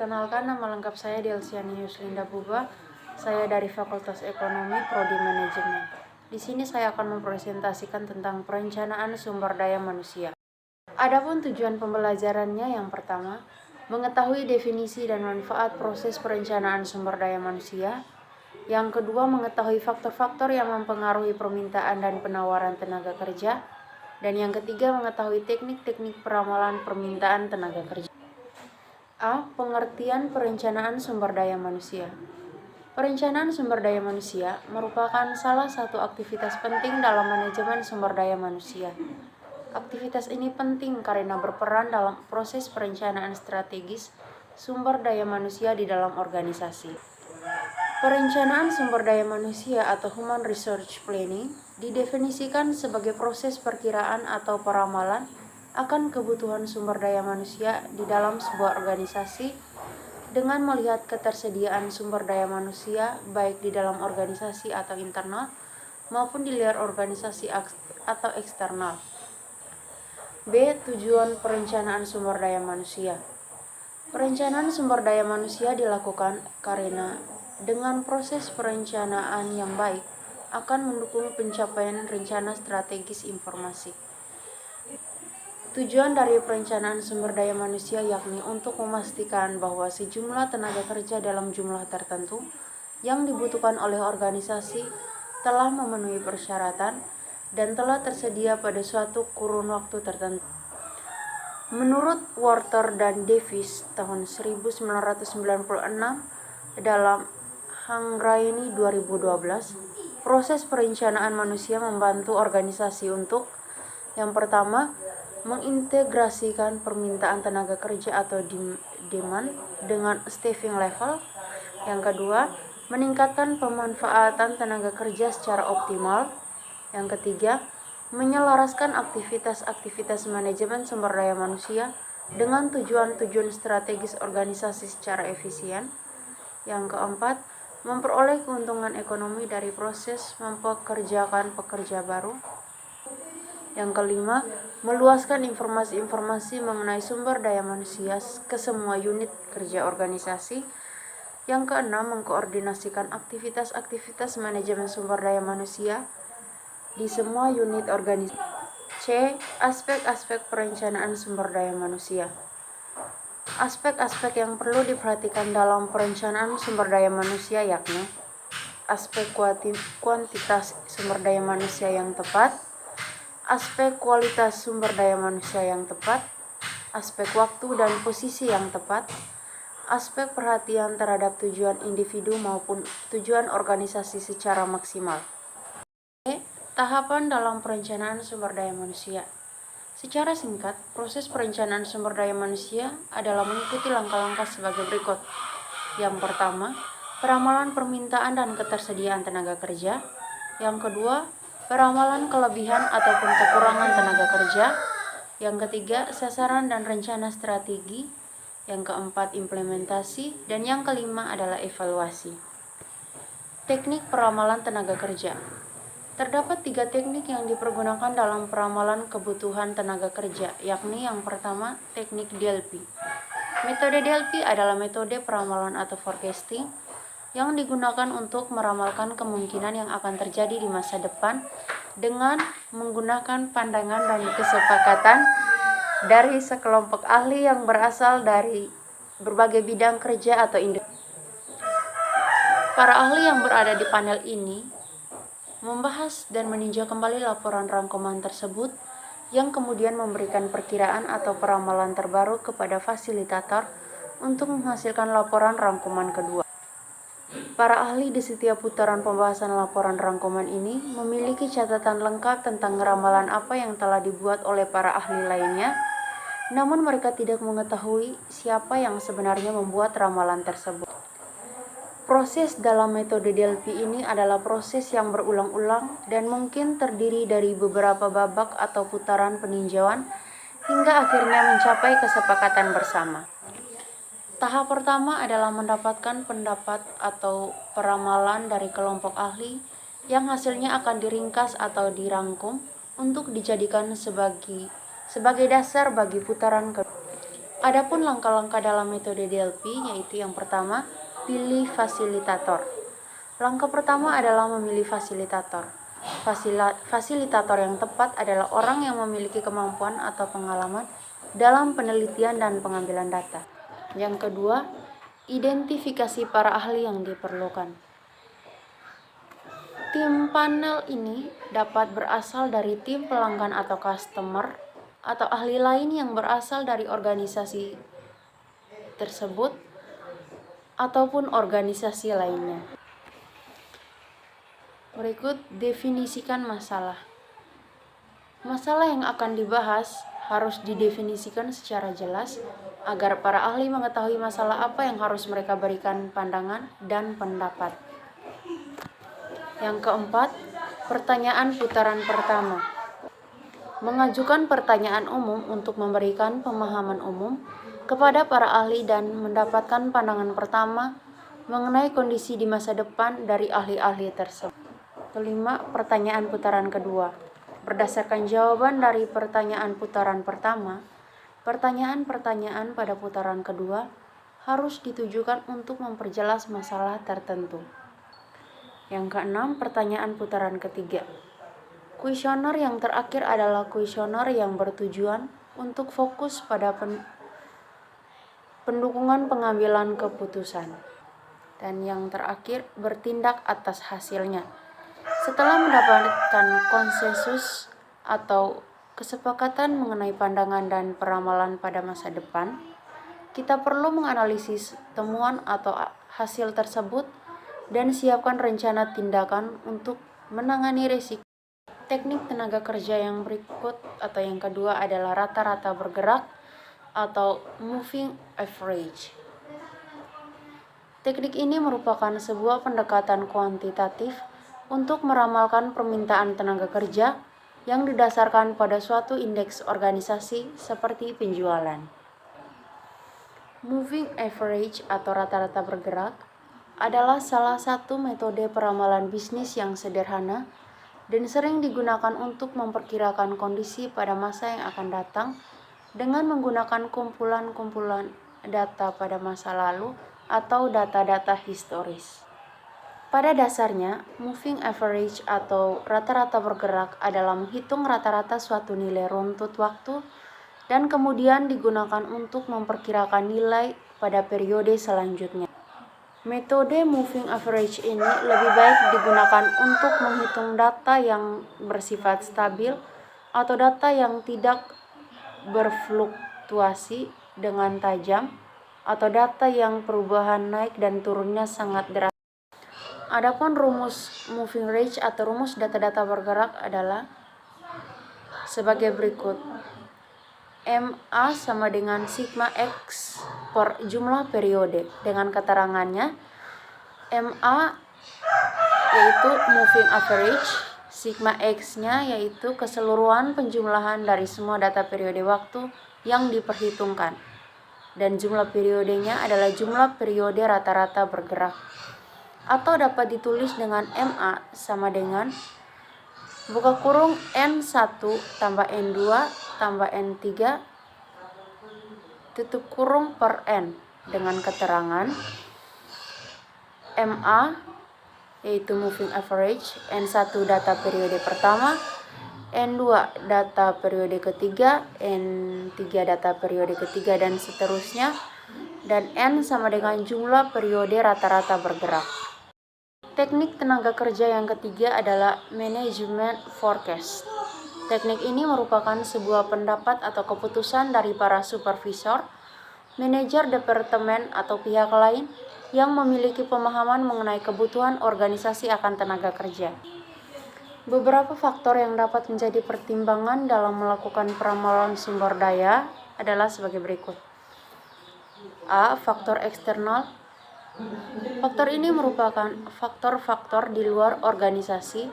Perkenalkan, nama lengkap saya Delsiani Yuslinda Buba. Saya dari Fakultas Ekonomi, Prodi Manajemen. Di sini saya akan mempresentasikan tentang perencanaan sumber daya manusia. Adapun tujuan pembelajarannya yang pertama, mengetahui definisi dan manfaat proses perencanaan sumber daya manusia. Yang kedua, mengetahui faktor-faktor yang mempengaruhi permintaan dan penawaran tenaga kerja. Dan yang ketiga, mengetahui teknik-teknik peramalan permintaan tenaga kerja. A. Pengertian perencanaan sumber daya manusia. Perencanaan sumber daya manusia merupakan salah satu aktivitas penting dalam manajemen sumber daya manusia. Aktivitas ini penting karena berperan dalam proses perencanaan strategis sumber daya manusia di dalam organisasi. Perencanaan sumber daya manusia atau Human Resource Planning didefinisikan sebagai proses perkiraan atau peramalan akan kebutuhan sumber daya manusia di dalam sebuah organisasi dengan melihat ketersediaan sumber daya manusia baik di dalam organisasi atau internal maupun di luar organisasi atau eksternal. B. Tujuan perencanaan sumber daya manusia. Perencanaan sumber daya manusia dilakukan karena dengan proses perencanaan yang baik akan mendukung pencapaian rencana strategis informasi. Tujuan dari perencanaan sumber daya manusia yakni untuk memastikan bahwa sejumlah tenaga kerja dalam jumlah tertentu yang dibutuhkan oleh organisasi telah memenuhi persyaratan dan telah tersedia pada suatu kurun waktu tertentu. Menurut Walter dan Davis tahun 1996 dalam Hangraini 2012, proses perencanaan manusia membantu organisasi untuk yang pertama, mengintegrasikan permintaan tenaga kerja atau demand dengan staffing level. Yang kedua, meningkatkan pemanfaatan tenaga kerja secara optimal. Yang ketiga, menyelaraskan aktivitas-aktivitas manajemen sumber daya manusia dengan tujuan-tujuan strategis organisasi secara efisien. Yang keempat, memperoleh keuntungan ekonomi dari proses mempekerjakan pekerja baru. Yang kelima, meluaskan informasi-informasi mengenai sumber daya manusia ke semua unit kerja organisasi. Yang keenam, mengkoordinasikan aktivitas-aktivitas manajemen sumber daya manusia di semua unit organisasi. C. Aspek-aspek perencanaan sumber daya manusia. Aspek-aspek yang perlu diperhatikan dalam perencanaan sumber daya manusia yakni aspek kuantitas sumber daya manusia yang tepat, aspek kualitas sumber daya manusia yang tepat, aspek waktu dan posisi yang tepat, aspek perhatian terhadap tujuan individu maupun tujuan organisasi secara maksimal. Tahapan dalam perencanaan sumber daya manusia. Secara singkat, proses perencanaan sumber daya manusia adalah mengikuti langkah-langkah sebagai berikut. Yang pertama, peramalan permintaan dan ketersediaan tenaga kerja. Yang kedua, peramalan kelebihan ataupun kekurangan tenaga kerja. Yang ketiga, sasaran dan rencana strategi. Yang keempat, implementasi. Dan yang kelima adalah evaluasi. Teknik peramalan tenaga kerja. Terdapat 3 teknik yang dipergunakan dalam peramalan kebutuhan tenaga kerja, yakni yang pertama, teknik DLP. Metode DLP adalah metode peramalan atau forecasting yang digunakan untuk meramalkan kemungkinan yang akan terjadi di masa depan dengan menggunakan pandangan dan kesepakatan dari sekelompok ahli yang berasal dari berbagai bidang kerja atau industri. Para ahli yang berada di panel ini membahas dan meninjau kembali laporan rangkuman tersebut yang kemudian memberikan perkiraan atau peramalan terbaru kepada fasilitator untuk menghasilkan laporan rangkuman kedua. Para ahli di setiap putaran pembahasan laporan rangkuman ini memiliki catatan lengkap tentang ramalan apa yang telah dibuat oleh para ahli lainnya, namun mereka tidak mengetahui siapa yang sebenarnya membuat ramalan tersebut. Proses dalam metode DLP ini adalah proses yang berulang-ulang dan mungkin terdiri dari beberapa babak atau putaran peninjauan hingga akhirnya mencapai kesepakatan bersama. Tahap pertama adalah mendapatkan pendapat atau peramalan dari kelompok ahli yang hasilnya akan diringkas atau dirangkum untuk dijadikan sebagai dasar bagi putaran kedua. Adapun langkah-langkah dalam metode DLP yaitu yang pertama, pilih fasilitator. Langkah pertama adalah memilih fasilitator. Fasilitator yang tepat adalah orang yang memiliki kemampuan atau pengalaman dalam penelitian dan pengambilan data. Yang kedua, identifikasi para ahli yang diperlukan. Tim panel ini dapat berasal dari tim pelanggan atau customer, atau ahli lain yang berasal dari organisasi tersebut ataupun organisasi lainnya. Berikut definisikan masalah. Masalah yang akan dibahas harus didefinisikan secara jelas agar para ahli mengetahui masalah apa yang harus mereka berikan pandangan dan pendapat. Yang keempat, pertanyaan putaran pertama. Mengajukan pertanyaan umum untuk memberikan pemahaman umum kepada para ahli dan mendapatkan pandangan pertama mengenai kondisi di masa depan dari ahli-ahli tersebut. Kelima, pertanyaan putaran kedua. Berdasarkan jawaban dari pertanyaan putaran pertama, pertanyaan-pertanyaan pada putaran kedua harus ditujukan untuk memperjelas masalah tertentu. Yang keenam, pertanyaan putaran ketiga. Kuesioner yang terakhir adalah kuesioner yang bertujuan untuk fokus pada pendukungan pengambilan keputusan. Dan yang terakhir, bertindak atas hasilnya. Setelah mendapatkan konsensus atau kesepakatan mengenai pandangan dan peramalan pada masa depan, kita perlu menganalisis temuan atau hasil tersebut dan siapkan rencana tindakan untuk menangani risiko. Teknik tenaga kerja yang berikut atau yang kedua adalah rata-rata bergerak atau moving average. Teknik ini merupakan sebuah pendekatan kuantitatif untuk meramalkan permintaan tenaga kerja yang didasarkan pada suatu indeks organisasi seperti penjualan. Moving average atau rata-rata bergerak adalah salah satu metode peramalan bisnis yang sederhana dan sering digunakan untuk memperkirakan kondisi pada masa yang akan datang dengan menggunakan kumpulan-kumpulan data pada masa lalu atau data-data historis. Pada dasarnya, moving average atau rata-rata bergerak adalah menghitung rata-rata suatu nilai runtut waktu dan kemudian digunakan untuk memperkirakan nilai pada periode selanjutnya. Metode moving average ini lebih baik digunakan untuk menghitung data yang bersifat stabil atau data yang tidak berfluktuasi dengan tajam atau data yang perubahan naik dan turunnya sangat drastis. Adapun rumus moving average atau rumus data-data bergerak adalah sebagai berikut. MA sama dengan sigma X per jumlah periode. Dengan keterangannya, MA yaitu moving average, sigma X-nya yaitu keseluruhan penjumlahan dari semua data periode waktu yang diperhitungkan. Dan jumlah periodenya adalah jumlah periode rata-rata bergerak. Atau dapat ditulis dengan MA sama dengan buka kurung N1 tambah N2 tambah N3 tutup kurung per N dengan keterangan MA yaitu moving average, N1 data periode pertama, N2 data periode ketiga, N3 data periode ketiga dan seterusnya, dan N sama dengan jumlah periode rata-rata bergerak. Teknik tenaga kerja yang ketiga adalah management forecast. Teknik ini merupakan sebuah pendapat atau keputusan dari para supervisor, manajer departemen atau pihak lain yang memiliki pemahaman mengenai kebutuhan organisasi akan tenaga kerja. Beberapa faktor yang dapat menjadi pertimbangan dalam melakukan peramalan sumber daya adalah sebagai berikut. A. Faktor eksternal. Faktor ini merupakan faktor-faktor di luar organisasi,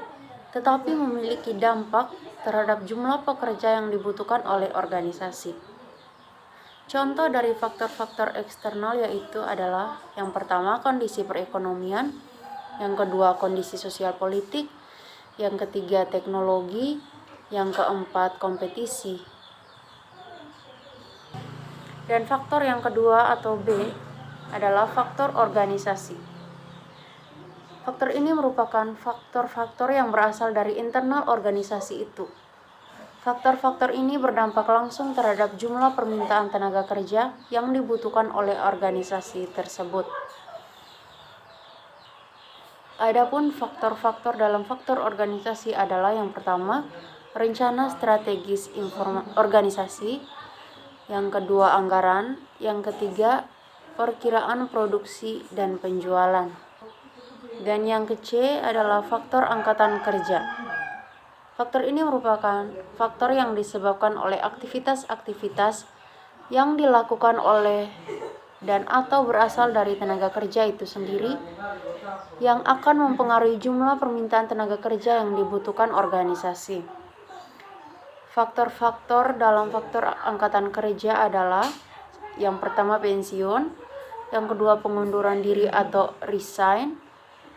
tetapi memiliki dampak terhadap jumlah pekerja yang dibutuhkan oleh organisasi. Contoh dari faktor-faktor eksternal yaitu adalah yang pertama kondisi perekonomian, yang kedua kondisi sosial politik, yang ketiga teknologi, yang keempat kompetisi. Dan faktor yang kedua atau B adalah faktor organisasi. Faktor ini merupakan faktor-faktor yang berasal dari internal organisasi itu. Faktor-faktor ini berdampak langsung terhadap jumlah permintaan tenaga kerja yang dibutuhkan oleh organisasi tersebut. Adapun faktor-faktor dalam faktor organisasi adalah yang pertama, rencana strategis organisasi, yang kedua anggaran, yang ketiga perkiraan produksi dan penjualan. Dan yang ke-C adalah faktor angkatan kerja. Faktor ini merupakan faktor yang disebabkan oleh aktivitas-aktivitas yang dilakukan oleh dan atau berasal dari tenaga kerja itu sendiri yang akan mempengaruhi jumlah permintaan tenaga kerja yang dibutuhkan organisasi. Faktor-faktor dalam faktor angkatan kerja adalah yang pertama pensiun, yang kedua pengunduran diri atau resign,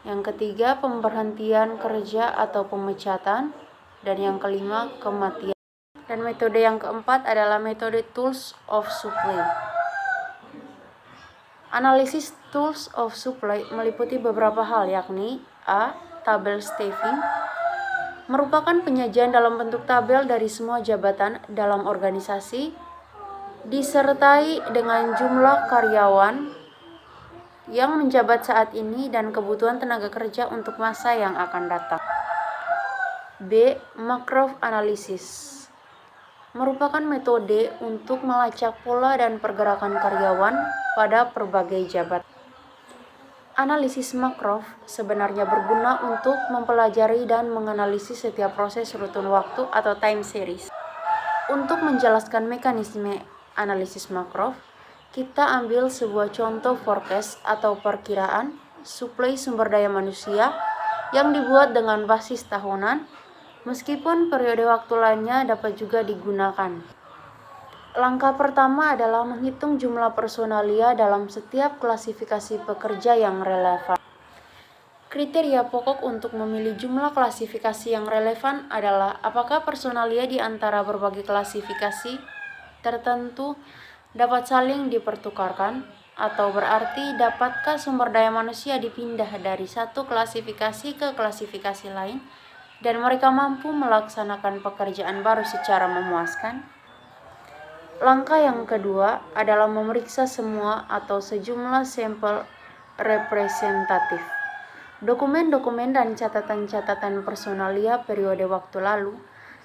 yang ketiga pemberhentian kerja atau pemecatan, dan yang kelima kematian. Dan metode yang keempat adalah metode tools of supply. Analisis tools of supply meliputi beberapa hal, yakni A. Tabel staffing merupakan penyajian dalam bentuk tabel dari semua jabatan dalam organisasi disertai dengan jumlah karyawan yang menjabat saat ini dan kebutuhan tenaga kerja untuk masa yang akan datang. B. Macro analysis merupakan metode untuk melacak pola dan pergerakan karyawan pada berbagai jabatan. Analisis makro sebenarnya berguna untuk mempelajari dan menganalisis setiap proses rutun waktu atau time series. Untuk menjelaskan mekanisme analisis makro, kita ambil sebuah contoh forecast atau perkiraan suplai sumber daya manusia yang dibuat dengan basis tahunan, meskipun periode waktu lainnya dapat juga digunakan. Langkah pertama adalah menghitung jumlah personalia dalam setiap klasifikasi pekerja yang relevan. Kriteria pokok untuk memilih jumlah klasifikasi yang relevan adalah apakah personalia di antara berbagai klasifikasi tertentu dapat saling dipertukarkan, atau berarti dapatkah sumber daya manusia dipindah dari satu klasifikasi ke klasifikasi lain dan mereka mampu melaksanakan pekerjaan baru secara memuaskan. Langkah yang kedua adalah memeriksa semua atau sejumlah sampel representatif, dokumen-dokumen dan catatan-catatan personalia periode waktu lalu,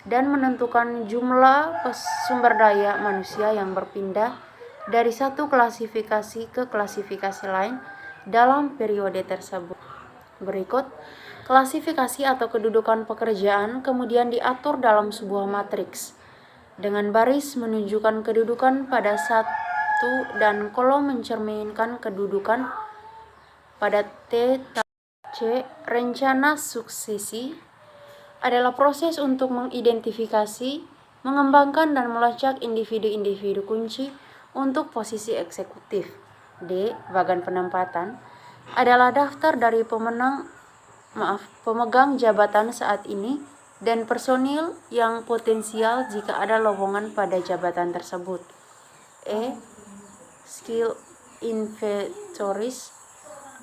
dan menentukan jumlah sumber daya manusia yang berpindah dari satu klasifikasi ke klasifikasi lain dalam periode tersebut. Berikut, klasifikasi atau kedudukan pekerjaan kemudian diatur dalam sebuah matriks dengan baris menunjukkan kedudukan pada satu dan kolom mencerminkan kedudukan pada T. C. Rencana suksesi adalah proses untuk mengidentifikasi, mengembangkan dan melacak individu-individu kunci untuk posisi eksekutif. D. Bagan penempatan adalah daftar dari pemegang jabatan saat ini dan personil yang potensial jika ada lowongan pada jabatan tersebut. E. Skill inventories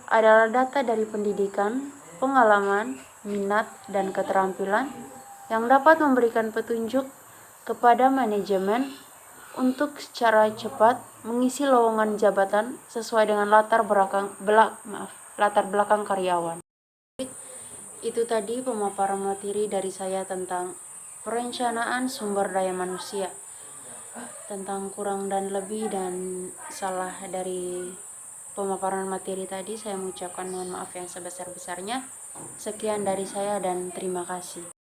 adalah data dari pendidikan, pengalaman, minat, dan keterampilan yang dapat memberikan petunjuk kepada manajemen untuk secara cepat mengisi lowongan jabatan sesuai dengan latar belakang karyawan. Itu tadi pemaparan materi dari saya tentang perencanaan sumber daya manusia, tentang kurang dan lebih dan salah dari pemaparan materi tadi. Saya mengucapkan mohon maaf yang sebesar-besarnya. Sekian dari saya dan terima kasih.